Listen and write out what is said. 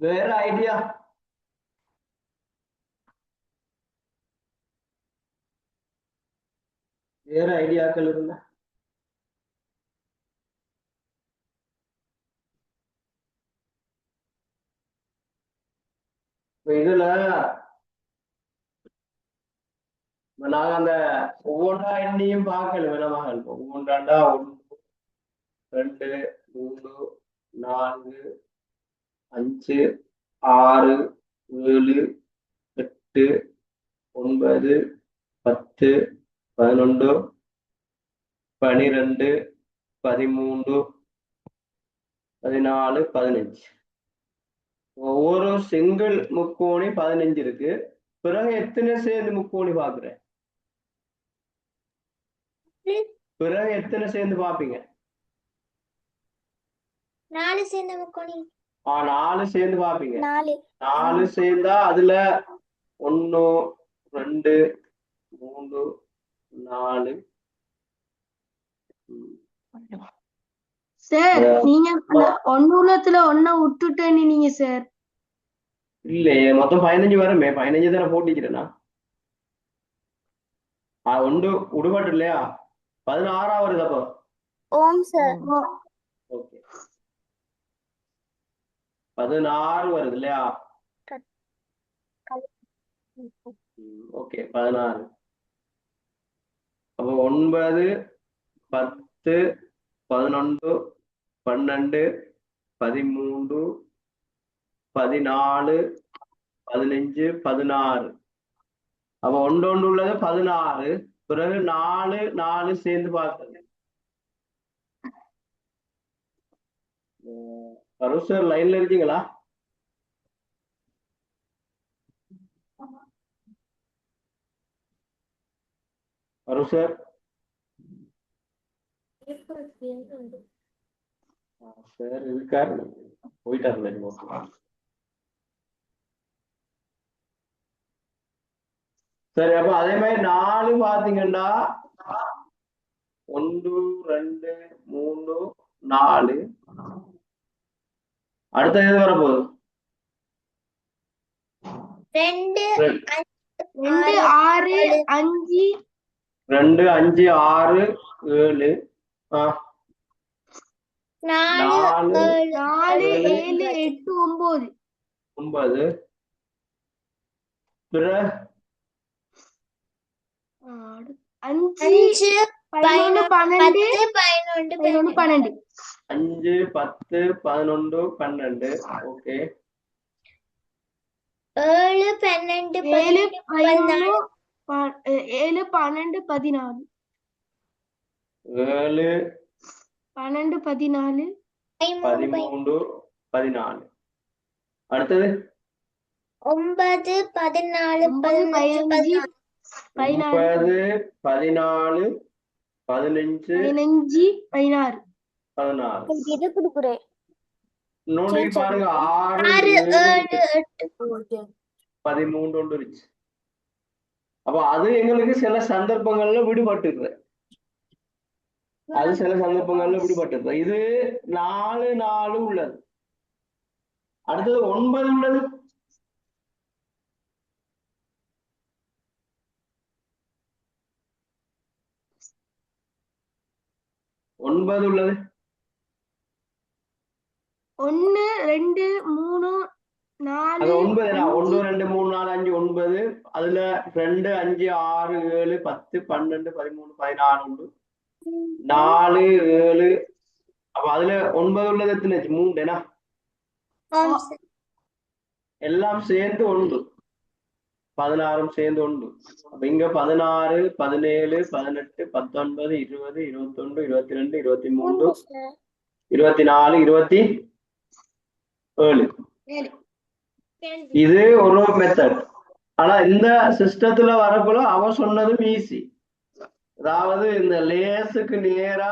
வேற ஐடியா? வேற ஐடியாக்கள் இருந்தா இதுல நாங்க அந்த ஒவ்வொன்றா எண்ணியும் பார்க்கல வினமகள். ஒவ்வொன்றாண்டா 1 2 3 4 5 6 7 8 9 10 11 12 13 14 15. ஒவ்வொரு சிங்கிள் முக்கோணி 15 இருக்கு. பிறகு எத்தனை சேர்ந்து முக்கோணி பாக்குறேன்? பிறகு எத்தனை சேர்ந்து பாப்பீங்க? 4 சேர்ந்த முக்கோணி. 4 சேர்ந்து பாப்பீங்க. 4 சேர்ந்தா அதுல 1 2 3 4. சார் நீங்க ஒண்ணுலத்துல ஒன்ன விட்டுட்டேன்னு நீங்க சார். இல்லையே, மொத்தம் 15 வருமே. 15 தானே போட்டிக்கிறேன்னா. ஒன்று விடுபட்டு இல்லையா? 16 வருது அப்போ. ஓம் சார். ஓகே, 16 வருது இல்லையா? ஓகே, 16. அப்போ 9 10 11 12 13 14 15 16. அப்ப ஒன்று உள்ளது 16. பிறகு 4 4 சேர்ந்து பார்த்தது. சார் லைன்ல இருக்கீங்களா? சார் சார் இருக்காரு, போயிட்டாரு. சரி, அப்ப அதே மாதிரி 4 பாத்தீங்கன்னா 1 2 3 4. அடுத்த எது வரப்போகுது? 2 2 6 5 2 5 6 7. 4 7 8 9. பிறகு 5 11 12 11 12. 5 10 11 12. ஓகே. 7 12 7 11 7 12 14. 7 12 14 13 14. அடுத்தது 9 14 15 9 14 15 16. இது குடுக்குறேன். நோண்டி பாருங்க. 6 7 8 13 ஒன்று இருந்துச்சு. அப்ப அது எங்களுக்கு சில சந்தர்ப்பங்கள்ல விடுபட்டுருக்கு. அது சில சந்தர்ப்பங்கள்ல விடுபட்டிருக்கு. இது 4 4 உள்ளது. அடுத்தது 9 உள்ளது. ஒன்பது உள்ளது. 1 2 3 4. அது 9 1 2 3 4 5 9. அதுல 2 5 6 7 10 12 13 14 உண்டு. 4 7. அப்ப அதுல 9 உள்ளது எத்தனை? 3. எல்லாம் சேர்ந்து 1. 16 சேர்ந்து 1. அப்ப இங்க 16 17 18 19 20 21 22 23 24 27. இது ஒரு மெத்தட். ஆனா இந்த சிஸ்டத்துல வரக்குள்ள அவ சொன்னதும் ஈஸி. அதாவது இந்த லேஸுக்கு நேரா